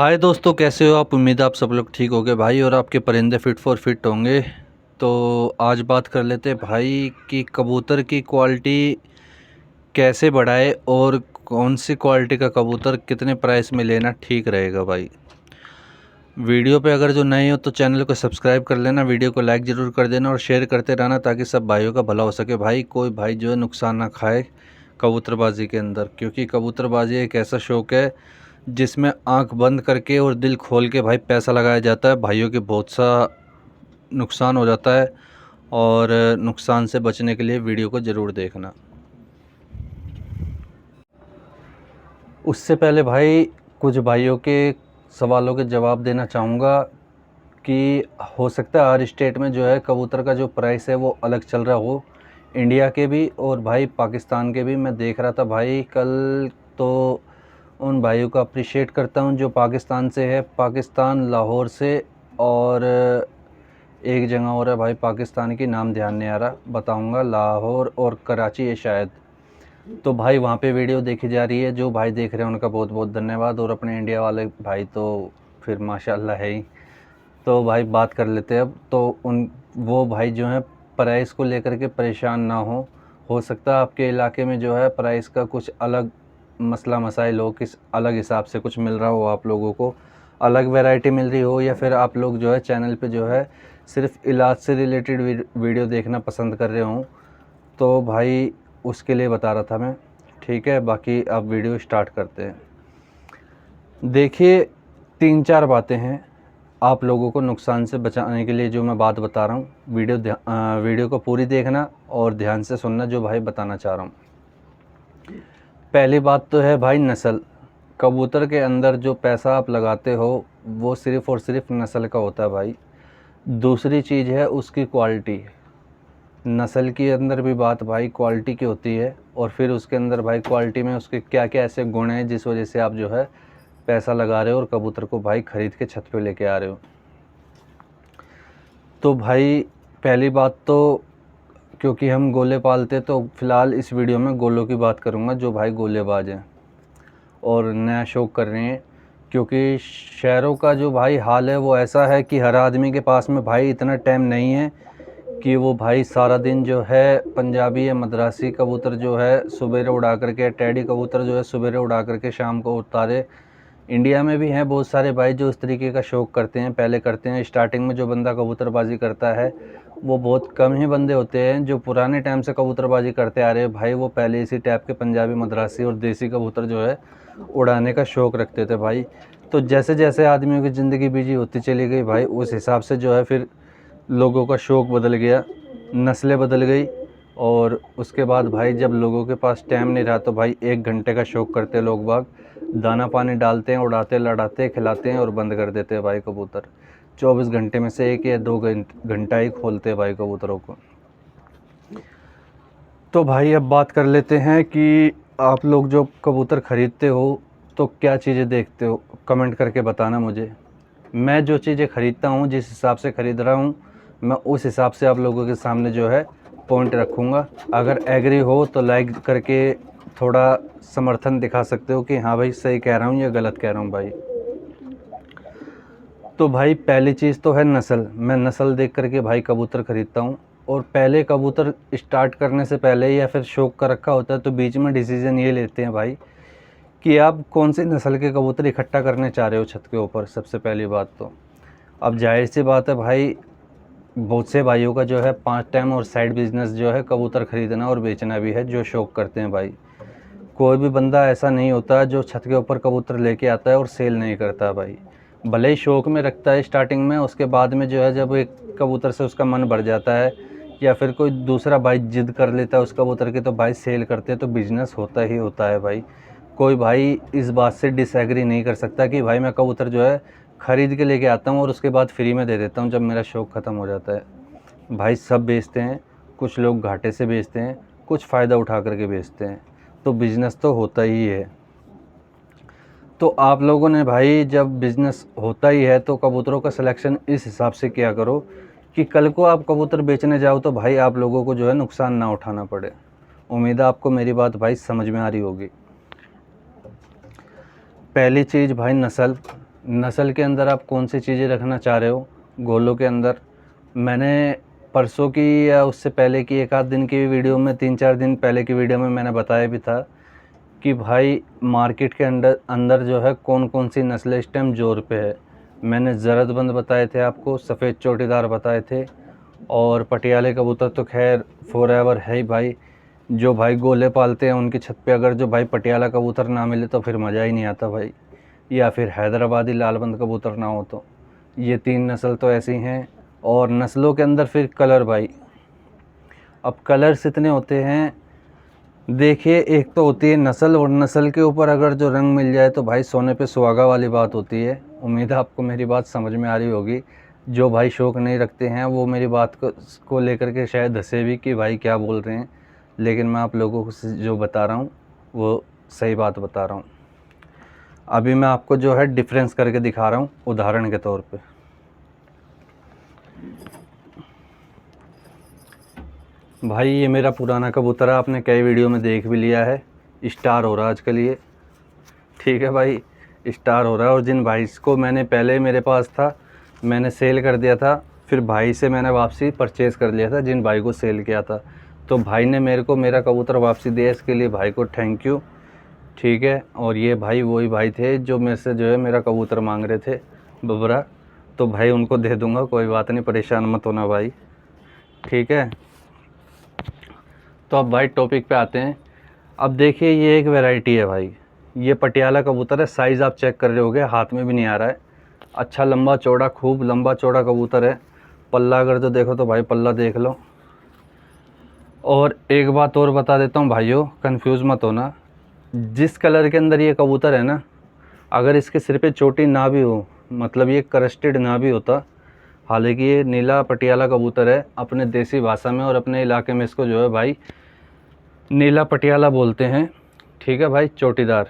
हाय दोस्तों, कैसे हो आप। उम्मीद है आप सब लोग ठीक होंगे भाई और आपके परिंदे फिट फॉर फिट होंगे। तो आज बात कर लेते हैं भाई कि कबूतर की क्वालिटी कैसे बढ़ाए और कौन सी क्वालिटी का कबूतर कितने प्राइस में लेना ठीक रहेगा भाई। वीडियो पे अगर जो नए हो तो चैनल को सब्सक्राइब कर लेना, वीडियो को लाइक ज़रूर कर देना और शेयर करते रहना ताकि सब भाइयों का भला हो सके भाई। कोई भाई जो है नुकसान ना खाए कबूतरबाजी के अंदर, क्योंकि कबूतरबाजी एक ऐसा शौक़ है जिसमें आंख बंद करके और दिल खोल के भाई पैसा लगाया जाता है। भाइयों के बहुत सा नुकसान हो जाता है और नुकसान से बचने के लिए वीडियो को ज़रूर देखना। उससे पहले भाई कुछ भाइयों के सवालों के जवाब देना चाहूँगा कि हो सकता है हर स्टेट में जो है कबूतर का जो प्राइस है वो अलग चल रहा हो, इंडिया के भी और भाई पाकिस्तान के भी। मैं देख रहा था भाई कल, तो उन भाइयों को अप्रिशिएट करता हूँ जो पाकिस्तान से है, पाकिस्तान लाहौर से, और एक जगह और है भाई पाकिस्तान की, नाम ध्यान नहीं आ रहा, बताऊँगा, लाहौर और कराची है शायद। तो भाई वहाँ पे वीडियो देखी जा रही है। जो भाई देख रहे हैं उनका बहुत बहुत धन्यवाद, और अपने इंडिया वाले भाई तो फिर माशाल्लाह है ही। तो भाई बात कर लेते हैं अब। तो वो भाई जो है प्राइस को लेकर के परेशान ना हो सकता है आपके इलाके में जो है प्राइस का कुछ अलग मसला मसाइल हो, किस अलग हिसाब से कुछ मिल रहा हो, आप लोगों को अलग वैरायटी मिल रही हो, या फिर आप लोग जो है चैनल पे जो है सिर्फ इलाज से रिलेटेड वीडियो देखना पसंद कर रहे हों, तो भाई उसके लिए बता रहा था मैं। ठीक है, बाकी आप वीडियो स्टार्ट करते हैं। देखिए, 3-4 बातें हैं आप लोगों को नुकसान से बचाने के लिए जो मैं बात बता रहा हूँ। वीडियो को पूरी देखना और ध्यान से सुनना जो भाई बताना चाह रहा हूँ। पहली बात तो है भाई नस्ल। कबूतर के अंदर जो पैसा आप लगाते हो वो सिर्फ़ और सिर्फ नस्ल का होता है भाई। दूसरी चीज़ है उसकी क्वालिटी। नस्ल के अंदर भी बात भाई क्वालिटी की होती है, और फिर उसके अंदर भाई क्वालिटी में उसके क्या क्या ऐसे गुण हैं जिस वजह से आप जो है पैसा लगा रहे हो और कबूतर को भाई ख़रीद के छत पे लेके आ रहे हो। तो भाई पहली बात तो, क्योंकि हम गोले पालते, तो फ़िलहाल इस वीडियो में गोलों की बात करूंगा जो भाई गोलेबाज हैं और नया शौक़ कर रहे हैं। क्योंकि शहरों का जो भाई हाल है वो ऐसा है कि हर आदमी के पास में भाई इतना टाइम नहीं है कि वो भाई सारा दिन जो है पंजाबी या मद्रासी कबूतर जो है सवेरे उड़ा करके, टैडी कबूतर जो है सवेरे उड़ा करके शाम को उतारे। इंडिया में भी हैं बहुत सारे भाई जो इस तरीके का शौक़ करते हैं, पहले करते हैं। स्टार्टिंग में जो बंदा कबूतरबाजी करता है वो बहुत कम ही बंदे होते हैं जो पुराने टाइम से कबूतरबाजी करते आ रहे हैं भाई। वो पहले इसी टाइप के पंजाबी, मद्रासी और देसी कबूतर जो है उड़ाने का शौक़ रखते थे भाई। तो जैसे जैसे आदमियों की ज़िंदगी बिजी होती चली गई भाई, उस हिसाब से जो है फिर लोगों का शौक़ बदल गया, नस्लें बदल गई। और उसके बाद भाई जब लोगों के पास टाइम नहीं रहा तो भाई 1 घंटे का शौक़ करते लोग बाग, दाना पानी डालते हैं, उड़ाते, लड़ाते, खिलाते हैं और बंद कर देते हैं भाई कबूतर। 24 घंटे में से 1 या 2 घंटा ही खोलते हैं भाई कबूतरों को। तो भाई अब बात कर लेते हैं कि आप लोग जो कबूतर ख़रीदते हो तो क्या चीज़ें देखते हो, कमेंट करके बताना मुझे। मैं जो चीज़ें ख़रीदता हूँ, जिस हिसाब से ख़रीद रहा हूँ, मैं उस हिसाब से आप लोगों के सामने जो है पॉइंट रखूँगा। अगर एग्री हो तो लाइक करके थोड़ा समर्थन दिखा सकते हो कि हाँ भाई सही कह रहा हूँ या गलत कह रहा हूँ भाई। तो भाई पहली चीज़ तो है नस्ल। मैं नस्ल देख करके भाई कबूतर ख़रीदता हूँ। और पहले कबूतर स्टार्ट करने से पहले या फिर शौक़ का रखा होता है तो बीच में डिसीज़न ये लेते हैं भाई कि आप कौन सी नस्ल के कबूतर इकट्ठा करने चाह रहे हो छत के ऊपर। सबसे पहली बात तो अब जाहिर सी बात है भाई, बहुत से भाइयों का जो है 5 टाइम और साइड बिज़नेस जो है कबूतर ख़रीदना और बेचना भी है, जो शौक़ करते हैं भाई। कोई भी बंदा ऐसा नहीं होता जो छत के ऊपर कबूतर लेके आता है और सेल नहीं करता भाई। भले ही शौक़ में रखता है स्टार्टिंग में, उसके बाद में जो है जब एक कबूतर से उसका मन भर जाता है या फिर कोई दूसरा भाई जिद कर लेता है उस कबूतर की, तो भाई सेल करते हैं, तो बिज़नेस होता ही होता है भाई। कोई भाई इस बात से डिसएग्री नहीं कर सकता कि भाई मैं कबूतर जो है ख़रीद के लेके आता हूँ और उसके बाद फ्री में दे देता हूँ जब मेरा शौक़ ख़त्म हो जाता है। भाई सब बेचते हैं, कुछ लोग घाटे से बेचते हैं, कुछ फ़ायदा उठा करके बेचते हैं, तो बिज़नेस तो होता ही है। तो आप लोगों ने भाई जब बिज़नेस होता ही है तो कबूतरों का सिलेक्शन इस हिसाब से किया करो कि कल को आप कबूतर बेचने जाओ तो भाई आप लोगों को जो है नुकसान ना उठाना पड़े। उम्मीद है आपको मेरी बात भाई समझ में आ रही होगी। पहली चीज़ भाई नस्ल। नस्ल के अंदर आप कौन सी चीज़ें रखना चाह रहे हो गोलों के अंदर। मैंने परसों की या उससे पहले की एक आध दिन की वीडियो में, 3-4 दिन पहले की वीडियो में मैंने बताया भी था कि भाई मार्केट के अंदर जो है कौन कौन सी नस्लें इस टाइम ज़ोर पे है। मैंने ज़रदबंद बताए थे आपको, सफ़ेद चोटीदार बताए थे, और पटियाले कबूतर तो खैर फॉरएवर है ही भाई। जो भाई गोले पालते हैं उनकी छत पे अगर जो भाई पटियाला कबूतर ना मिले तो फिर मज़ा ही नहीं आता भाई, या फिर हैदराबादी लालबंद कबूतर ना हो तो। ये 3 नस्ल तो ऐसी हैं। और नस्लों के अंदर फिर कलर भाई, अब कलर्स इतने होते हैं। देखिए, एक तो होती है नस्ल, और नस्ल के ऊपर अगर जो रंग मिल जाए तो भाई सोने पे सुहागा वाली बात होती है। उम्मीद है आपको मेरी बात समझ में आ रही होगी। जो भाई शौक़ नहीं रखते हैं वो मेरी बात को लेकर के शायद हंसे भी कि भाई क्या बोल रहे हैं, लेकिन मैं आप लोगों को जो बता रहा हूँ वो सही बात बता रहा हूँ। अभी मैं आपको जो है डिफरेंस करके दिखा रहा हूँ उदाहरण के तौर पे। भाई ये मेरा पुराना कबूतर है, आपने कई वीडियो में देख भी लिया है। स्टार हो रहा है आजकल ये, ठीक है भाई, स्टार हो रहा है। और जिन भाई को मैंने पहले मेरे पास था मैंने सेल कर दिया था, फिर भाई से मैंने वापसी परचेज़ कर लिया था जिन भाई को सेल किया था। तो भाई ने मेरे को मेरा कबूतर वापसी दिया, इसके लिए भाई को थैंक यू, ठीक है। और ये भाई वही भाई थे जो मेरे से जो है मेरा कबूतर मांग रहे थे बबरा, तो भाई उनको दे दूँगा, कोई बात नहीं, परेशान मत होना भाई, ठीक है। तो अब भाई टॉपिक पे आते हैं। अब देखिए ये एक वैरायटी है भाई, ये पटियाला कबूतर है। साइज़ आप चेक कर रहे होगे, हाथ में भी नहीं आ रहा है। अच्छा लंबा चौड़ा, खूब लंबा चौड़ा कबूतर है। पल्ला अगर तो देखो तो भाई पल्ला देख लो। और एक बात और बता देता हूँ भाइयों, कंफ्यूज मत होना। जिस कलर के अंदर ये कबूतर है ना, अगर इसके सिर पे चोटी ना भी हो, मतलब ये क्रस्टेड ना भी होता, हालांकि ये नीला पटियाला कबूतर है अपने देसी भाषा में, और अपने इलाके में इसको जो है भाई नीला पटियाला बोलते हैं, ठीक है भाई, चोटीदार।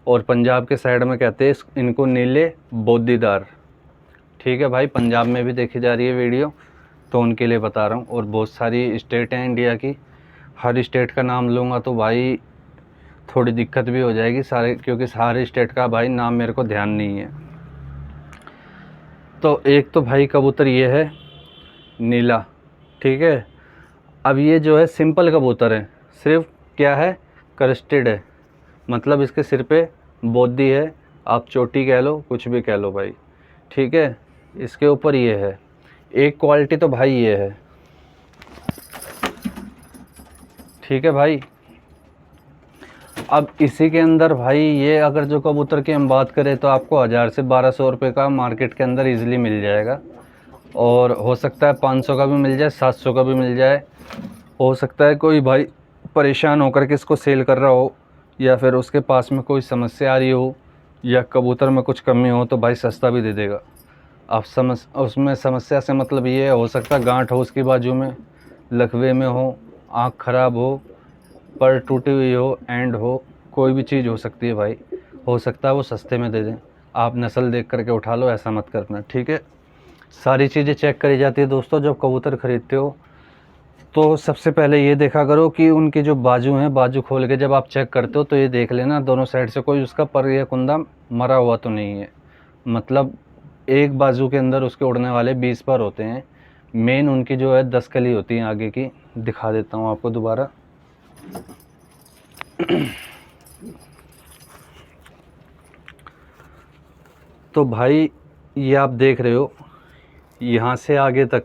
और पंजाब के साइड में कहते हैं इनको नीले बोदीदार, ठीक है भाई। पंजाब में भी देखी जा रही है वीडियो, तो उनके लिए बता रहा हूँ। और बहुत सारी स्टेट हैं इंडिया की, हर स्टेट का नाम लूँगा तो भाई थोड़ी दिक्कत भी हो जाएगी सारे, क्योंकि सारे स्टेट का भाई नाम मेरे को ध्यान नहीं है। तो एक तो भाई कबूतर ये है नीला, ठीक है। अब ये जो है सिंपल कबूतर है, सिर्फ क्या है, क्रस्टेड है, मतलब इसके सिर पे बोदी है, आप चोटी कह लो, कुछ भी कह लो भाई, ठीक है। इसके ऊपर ये है एक क्वालिटी, तो भाई ये है, ठीक है भाई। अब इसी के अंदर भाई ये अगर जो कबूतर की हम बात करें तो आपको 1000 से 1200 रुपये का मार्केट के अंदर इजीली मिल जाएगा। और हो सकता है 500 का भी मिल जाए, 700 का भी मिल जाए। हो सकता है कोई भाई परेशान होकर के इसको सेल कर रहा हो, या फिर उसके पास में कोई समस्या आ रही हो, या कबूतर में कुछ कमी हो, तो भाई सस्ता भी दे देगा। अब उसमें समस्या से मतलब ये हो सकता है गांठ हो उसकी बाजू में, लकवे में हो, आँख ख़राब हो, पर टूटी हुई हो, एंड हो, कोई भी चीज़ हो सकती है भाई। हो सकता है वो सस्ते में दे दें, आप नस्ल देख करके उठा लो, ऐसा मत करना, ठीक है। सारी चीज़ें चेक करी जाती है दोस्तों जब कबूतर ख़रीदते हो। तो सबसे पहले ये देखा करो कि उनकी जो बाजू हैं, बाजू खोल के जब आप चेक करते हो तो ये देख लेना दोनों साइड से कोई उसका पर या कुंदा मरा हुआ तो नहीं है। मतलब एक बाजू के अंदर उसके उड़ने वाले 20 पर होते हैं, मेन उनकी जो है 10 कली होती हैं आगे की। दिखा देता हूँ आपको दोबारा। तो भाई ये आप देख रहे हो, यहाँ से आगे तक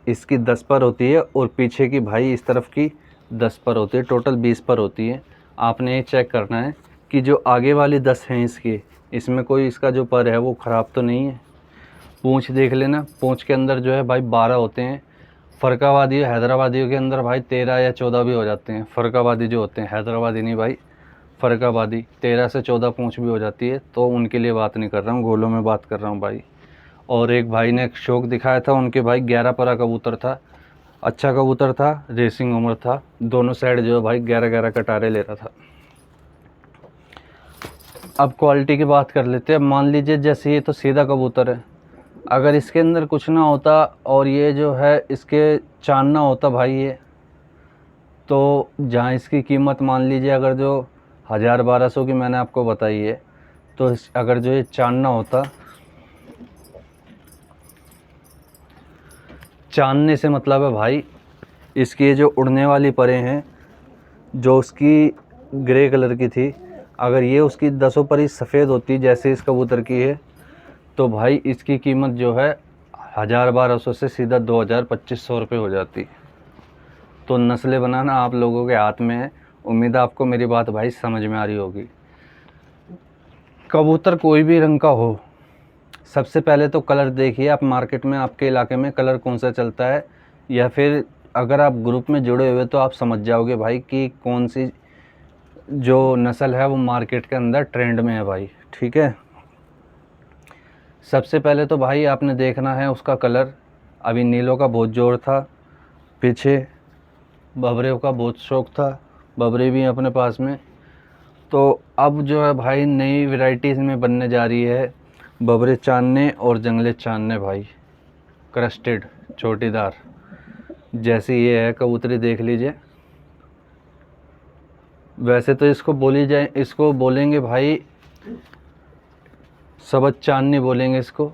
इसकी 10 पर होती है, और पीछे की भाई इस तरफ की 10 पर होती है, टोटल 20 पर होती है। आपने ये चेक करना है कि जो आगे वाली 10 हैं इसकी, इसमें कोई इसका जो पर है वो ख़राब तो नहीं है। पूँछ देख लेना, पूँछ के अंदर जो है भाई 12 होते हैं। फ़रकावादी हैदराबादियों के अंदर भाई 13 या 14 भी हो जाते हैं। फ़रकावादी जो होते हैं, हैदराबादी नहीं भाई, फ़रकावादी 13 से 14 पूँछ भी हो जाती है। तो उनके लिए बात नहीं कर रहा हूँ, गोलों में बात कर रहा हूँ भाई। और एक भाई ने एक शौक दिखाया था, उनके भाई 11 परा कबूतर था, अच्छा कबूतर था, रेसिंग उम्र था, दोनों साइड जो है भाई 11-11 कटारे ले रहा था। अब क्वालिटी की बात कर लेते हैं। मान लीजिए जैसे ये तो सीधा कबूतर है, अगर इसके अंदर कुछ ना होता और ये जो है इसके चांद ना होता भाई ये, तो जहाँ इसकी कीमत मान लीजिए अगर जो 1000-1200 की मैंने आपको बताई है, तो अगर जो ये चांदना होता, चांदने से मतलब है भाई इसकी ये जो उड़ने वाली परें हैं, जो उसकी ग्रे कलर की थी, अगर ये उसकी 10 परी सफ़ेद होती जैसे इस कबूतर की है, तो भाई इसकी कीमत जो है 1000-1200 से सीधा 2000-2500 रुपये हो जाती। तो नस्लें बनाना आप लोगों के हाथ में है। उम्मीद है आपको मेरी बात भाई समझ में आ रही होगी। कबूतर कोई भी रंग का हो, सबसे पहले तो कलर देखिए आप मार्केट में, आपके इलाके में कलर कौन सा चलता है, या फिर अगर आप ग्रुप में जुड़े हुए तो आप समझ जाओगे भाई कि कौन सी जो नस्ल है वो मार्केट के अंदर ट्रेंड में है भाई। ठीक है, सबसे पहले तो भाई आपने देखना है उसका कलर। अभी नीलों का बहुत जोर था, पीछे बबरे का बहुत शौक था, बबरे भी हैं अपने पास में। तो अब जो है भाई नई वैरायटीज़ में बनने जा रही है बबरे चांदने और जंगले चांदने भाई, क्रस्टेड चोटीदार। जैसी ये है कबूतरी देख लीजिए। वैसे तो इसको बोलेंगे भाई सबज चांदनी बोलेंगे इसको,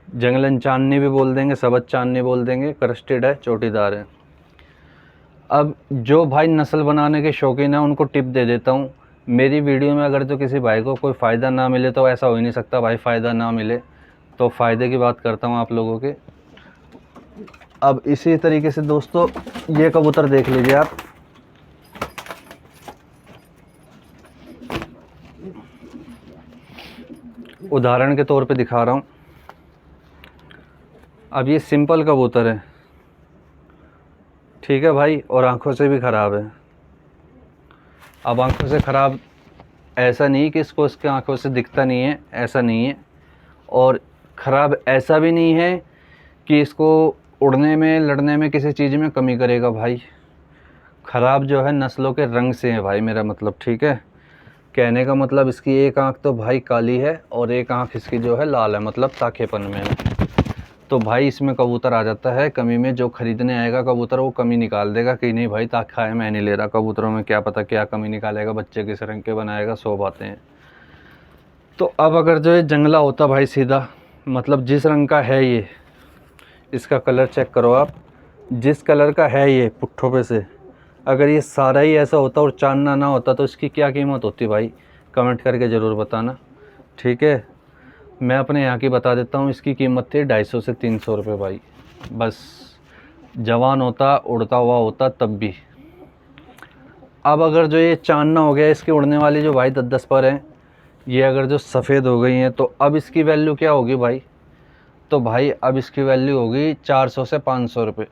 जंगलन चांदनी भी बोल देंगे, सबज चांदनी बोल देंगे, क्रस्टेड है, चोटीदार है। अब जो भाई नस्ल बनाने के शौकीन है उनको टिप दे देता हूँ। मेरी वीडियो में अगर तो किसी भाई को कोई फ़ायदा ना मिले तो ऐसा हो ही नहीं सकता भाई फ़ायदा ना मिले, तो फ़ायदे की बात करता हूँ आप लोगों के। अब इसी तरीके से दोस्तों ये कबूतर देख लीजिए आप, उदाहरण के तौर पे दिखा रहा हूँ। अब ये सिंपल कबूतर है, ठीक है भाई, और आँखों से भी ख़राब है। अब आँखों से ख़राब ऐसा नहीं कि इसको इसके आँखों से दिखता नहीं है, ऐसा नहीं है, और ख़राब ऐसा भी नहीं है कि इसको उड़ने में लड़ने में किसी चीज़ में कमी करेगा भाई। ख़राब जो है नस्लों के रंग से है भाई मेरा मतलब, ठीक है। कहने का मतलब इसकी एक आँख तो भाई काली है और एक आँख इसकी जो है लाल है, मतलब ताखेपन में है। तो भाई इसमें कबूतर आ जाता है कमी में। जो ख़रीदने आएगा कबूतर वो कमी निकाल देगा कि नहीं भाई ताखा है, मैं नहीं ले रहा। कबूतरों में क्या पता क्या कमी निकालेगा, बच्चे किस रंग के बनाएगा, 100 बातें हैं। तो अब अगर जो ये जंगला होता भाई सीधा, मतलब जिस रंग का है ये, इसका कलर चेक करो आप, जिस कलर का है ये पुट्ठों पे से, अगर ये सारा ही ऐसा होता और चांदना ना होता तो इसकी क्या कीमत होती भाई, कमेंट करके ज़रूर बताना, ठीक है। मैं अपने यहाँ की बता देता हूँ, इसकी कीमत थी 250 से 300 रुपये भाई, बस। जवान होता, उड़ता हुआ होता तब भी। अब अगर जो ये चांदना हो गया, इसकी उड़ने वाली जो भाई 10-10 पर हैं, ये अगर जो सफ़ेद हो गई हैं, तो अब इसकी वैल्यू क्या होगी भाई, तो भाई अब इसकी वैल्यू होगी 400 से 500 रुपये।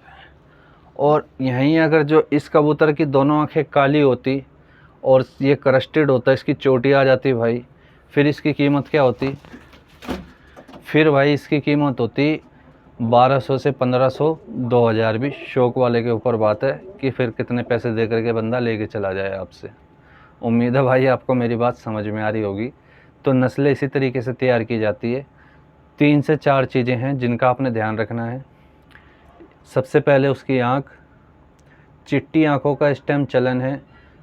और यहीं अगर जो इस कबूतर की दोनों आँखें काली होती और ये क्रस्टेड होता, इसकी चोटी आ जाती भाई, फिर इसकी कीमत क्या होती, फिर भाई इसकी कीमत होती 1200 से 1500, 2000 भी। शौक वाले के ऊपर बात है कि फिर कितने पैसे दे करके बंदा लेके चला जाए आपसे। उम्मीद है भाई आपको मेरी बात समझ में आ रही होगी। तो नस्लें इसी तरीके से तैयार की जाती है। 3 से 4 चीज़ें हैं जिनका आपने ध्यान रखना है। सबसे पहले उसकी आँख, चिट्टी आँखों का इस टाइम चलन है,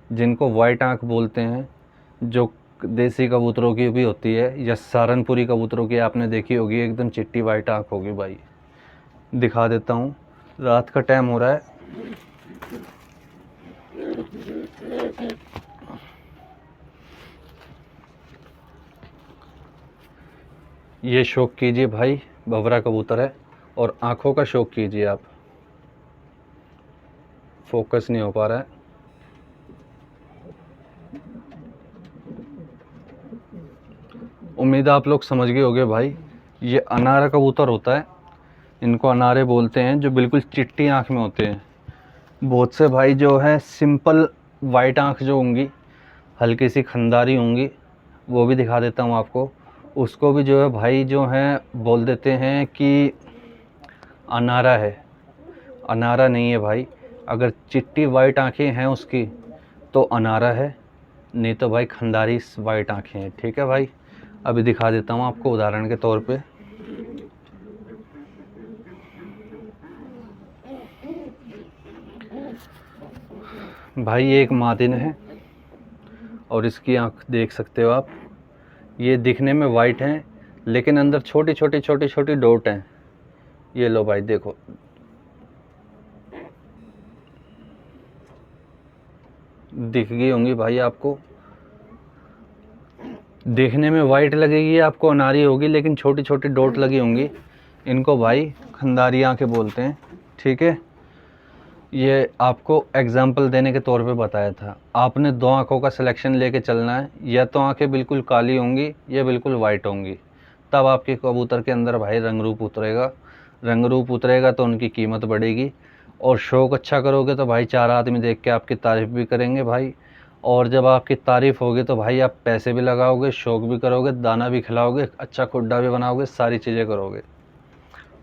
जिनको वाइट आँख बोलते हैं, जो देसी कबूतरों की भी होती है, या सहारनपुरी कबूतरों की आपने देखी होगी, एकदम चिट्टी वाइट आँख होगी भाई। दिखा देता हूँ, रात का टाइम हो रहा है। ये शौक कीजिए भाई, भंवरा कबूतर है, और आँखों का शौक कीजिए आप। फोकस नहीं हो पा रहा है। उम्मीद है आप लोग समझ गए होंगे भाई। ये अनारा कबूतर होता है, इनको अनारे बोलते हैं, जो बिल्कुल चिट्टी आँख में होते हैं। बहुत से भाई जो है सिंपल वाइट आँख जो होंगी, हल्की सी खंदारी होंगी, वो भी दिखा देता हूँ आपको। उसको भी जो है भाई जो है बोल देते हैं कि अनारा है। अनारा नहीं है भाई। अगर चिट्टी वाइट आँखें हैं उसकी तो अनारा है, नहीं तो भाई खंदारी वाइट आँखें हैं, ठीक है भाई। अभी दिखा देता हूँ आपको उदाहरण के तौर पे। भाई ये एक मादिन है और इसकी आँख देख सकते हो आप, ये दिखने में वाइट हैं लेकिन अंदर छोटी छोटी छोटी छोटी डॉट हैं। ये लो भाई देखो, दिख गई होंगी भाई आपको। देखने में वाइट लगेगी आपको, अनारी होगी, लेकिन छोटी छोटी डॉट लगी होंगी। इनको भाई खंदारी आंखें बोलते हैं, ठीक है। ये आपको एग्जाम्पल देने के तौर पे बताया था। आपने 2 आँखों का सिलेक्शन लेके चलना है, या तो आंखें बिल्कुल काली होंगी या बिल्कुल वाइट होंगी, तब आपके कबूतर के अंदर भाई रंग रूप उतरेगा। रंग रूप उतरेगा तो उनकी कीमत बढ़ेगी, और शौक़ अच्छा करोगे तो भाई 4 आदमी देख के आपकी तारीफ़ भी करेंगे भाई। और जब आपकी तारीफ़ होगी तो भाई आप पैसे भी लगाओगे, शौक़ भी करोगे, दाना भी खिलाओगे, अच्छा खुड्डा भी बनाओगे, सारी चीज़ें करोगे।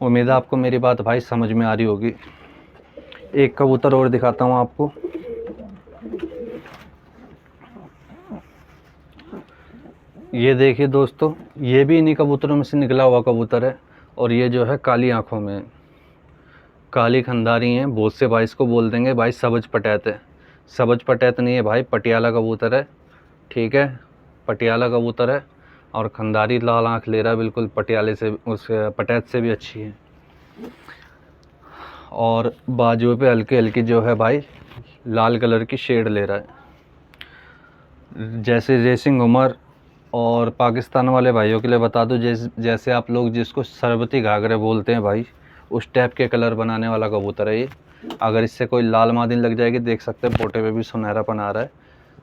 उम्मीद है आपको मेरी बात भाई समझ में आ रही होगी। एक कबूतर और दिखाता हूँ आपको। ये देखिए दोस्तों, ये भी इन्हीं कबूतरों में से निकला हुआ कबूतर है, और ये जो है काली आंखों में है, काली खंदारी हैं। बहुत से भाई इसको बोल देंगे भाई सबज पटैत है। सबज पटैत नहीं है भाई, पटियाला कबूतर है, ठीक है। पटियाला कबूतर है, और खंदारी लाल आंख ले रहा है, बिल्कुल पटियाले से, उस पटैत से भी अच्छी है। और बाजुओं पे हल्की हल्की जो है भाई लाल कलर की शेड ले रहा है। जैसे रेसिंग उमर और पाकिस्तान वाले भाइयों के लिए बता दूं, जैसे आप लोग जिसको सरबती घाघरे बोलते हैं भाई, उस टाइप के कलर बनाने वाला कबूतर है ये। अगर इससे कोई लाल मादिन लग जाएगी, देख सकते हैं पोटे पे भी सुनहरापन आ रहा है,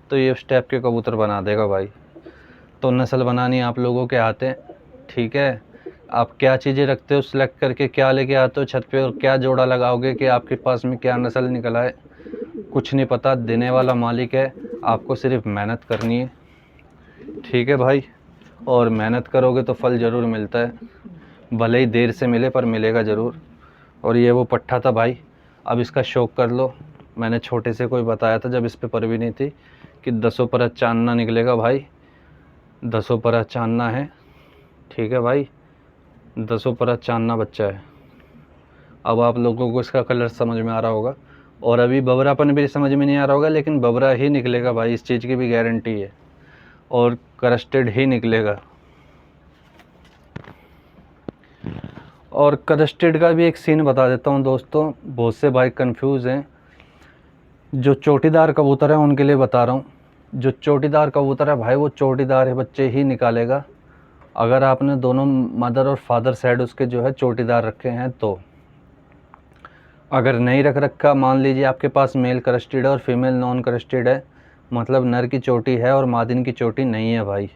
तो ये उस टाइप के कबूतर बना देगा भाई। तो नस्ल बनानी आप लोगों के हाथ है, ठीक है। आप क्या चीज़ें रखते हो सिलेक्ट करके, क्या लेके आते हो छत पे, और क्या जोड़ा लगाओगे कि आपके पास में क्या नस्ल निकल आए, कुछ नहीं पता। देने वाला मालिक है, आपको सिर्फ मेहनत करनी है, ठीक है भाई। और मेहनत करोगे तो फल ज़रूर मिलता है, भले ही देर से मिले पर मिलेगा ज़रूर। और ये वो पट्ठा था भाई, अब इसका शौक़ कर लो। मैंने छोटे से कोई बताया था जब इस पे परवी नहीं थी, कि 10 परत चांदना निकलेगा भाई। 10 परत चांदना है, ठीक है भाई, 10 परत चांदना बच्चा है। अब आप लोगों को इसका कलर समझ में आ रहा होगा, और अभी बबरापन भी समझ में नहीं आ रहा होगा, लेकिन बबरा ही निकलेगा भाई, इस चीज़ की भी गारंटी है, और क्रस्टेड ही निकलेगा। और क्रस्टेड का भी एक सीन बता देता हूँ दोस्तों, बहुत से भाई कंफ्यूज हैं। जो चोटीदार कबूतर है उनके लिए बता रहा हूँ। जो चोटीदार कबूतर है भाई, वो चोटीदार बच्चे ही निकालेगा अगर आपने दोनों मदर और फादर साइड उसके जो है चोटीदार रखे हैं तो। अगर नहीं रख रखा, मान लीजिए आपके पास मेल क्रस्टेड है और फीमेल नॉन क्रस्टेड है, मतलब नर की चोटी है और मादिन की चोटी नहीं है भाई,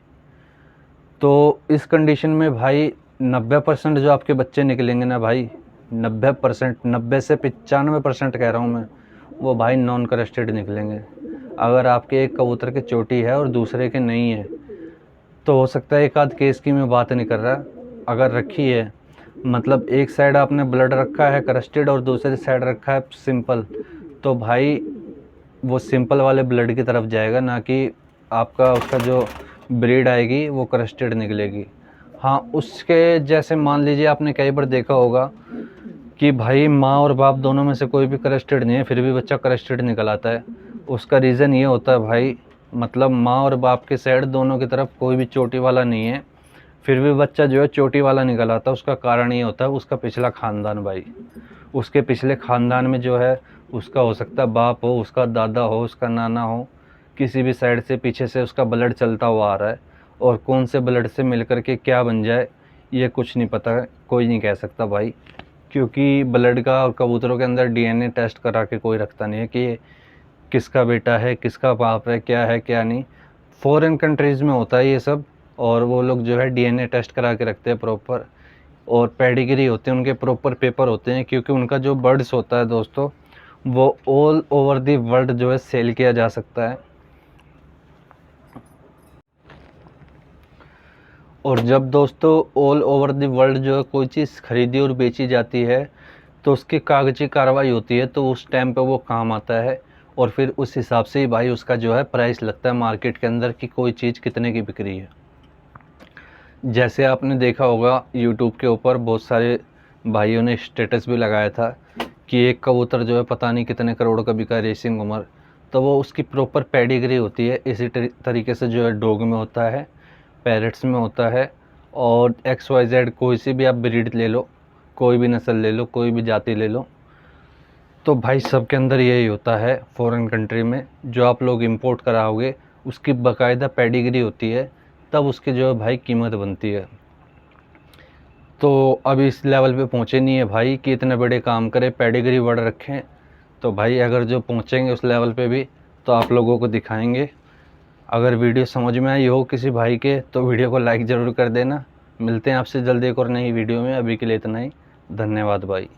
तो इस कंडीशन में भाई 90% जो आपके बच्चे निकलेंगे ना भाई, 90%, 90 से 95% कह रहा हूँ मैं, वो भाई नॉन क्रस्टेड निकलेंगे। अगर आपके एक कबूतर की चोटी है और दूसरे के नहीं है, तो हो सकता है एक आध केस की मैं बात नहीं कर रहा, अगर रखी है, मतलब एक साइड आपने ब्लड रखा है क्रस्टेड और दूसरी साइड रखा है सिंपल, तो भाई वो सिंपल वाले ब्लड की तरफ जाएगा, ना कि आपका उसका जो ब्रीड आएगी वो क्रस्टेड निकलेगी। हाँ, उसके जैसे मान लीजिए आपने कई बार देखा होगा कि भाई माँ और बाप दोनों में से कोई भी क्रस्टेड नहीं है, फिर भी बच्चा क्रस्टेड निकल आता है। उसका रीज़न ये होता है भाई, मतलब माँ और बाप के साइड दोनों की तरफ कोई भी चोटी वाला नहीं है, फिर भी बच्चा जो है चोटी वाला निकल आता है। उसका कारण ये होता है उसका पिछला ख़ानदान भाई, उसके पिछले ख़ानदान में जो है, उसका हो सकता है बाप हो, उसका दादा हो, उसका नाना हो, किसी भी साइड से पीछे से उसका ब्लड चलता हुआ आ रहा है, और कौन से ब्लड से मिल कर के क्या बन जाए ये कुछ नहीं पता, कोई नहीं कह सकता भाई, क्योंकि ब्लड का और कबूतरों के अंदर डीएनए टेस्ट करा के कोई रखता नहीं है कि ये किसका बेटा है, किसका बाप है, क्या नहीं। फॉरेन कंट्रीज़ में होता है ये सब, और वो लोग जो है डीएनए टेस्ट करा के रखते हैं प्रॉपर, और पेडिग्री होते हैं उनके, प्रॉपर पेपर होते हैं, क्योंकि उनका जो बर्ड्स होता है दोस्तों, वो ऑल ओवर दी वर्ल्ड जो है सेल किया जा सकता है। और जब दोस्तों ऑल ओवर दी वर्ल्ड जो है कोई चीज़ खरीदी और बेची जाती है, तो उसकी कागजी कार्रवाई होती है, तो उस टाइम पे वो काम आता है, और फिर उस हिसाब से ही भाई उसका जो है प्राइस लगता है मार्केट के अंदर कि कोई चीज़ कितने की बिक रही है। जैसे आपने देखा होगा यूट्यूब के ऊपर बहुत सारे भाइयों ने स्टेटस भी लगाया था कि एक कबूतर जो है पता नहीं कितने करोड़ का बिका, रेसिंग उमर, तो वो उसकी प्रॉपर पेडिग्री होती है। इसी तरीके से जो है डॉग में होता है, पैरेट्स में होता है। और XYZ कोई सी भी आप ब्रीड ले लो, कोई भी नस्ल ले लो, कोई भी जाति ले लो, तो भाई सबके अंदर यही होता है। फ़ॉरेन कंट्री में जो आप लोग इंपोर्ट कराओगे उसकी बाकायदा पेडिग्री होती है, तब उसकी जो है भाई कीमत बनती है। तो अब इस लेवल पे पहुँचे नहीं है भाई कि इतने बड़े काम करें, पेडिग्री बढ़ रखें। तो भाई अगर जो पहुँचेंगे उस लेवल पे भी तो आप लोगों को दिखाएंगे। अगर वीडियो समझ में आई हो किसी भाई के तो वीडियो को लाइक ज़रूर कर देना। मिलते हैं आपसे जल्दी एक और नई वीडियो में। अभी के लिए इतना ही। धन्यवाद भाई।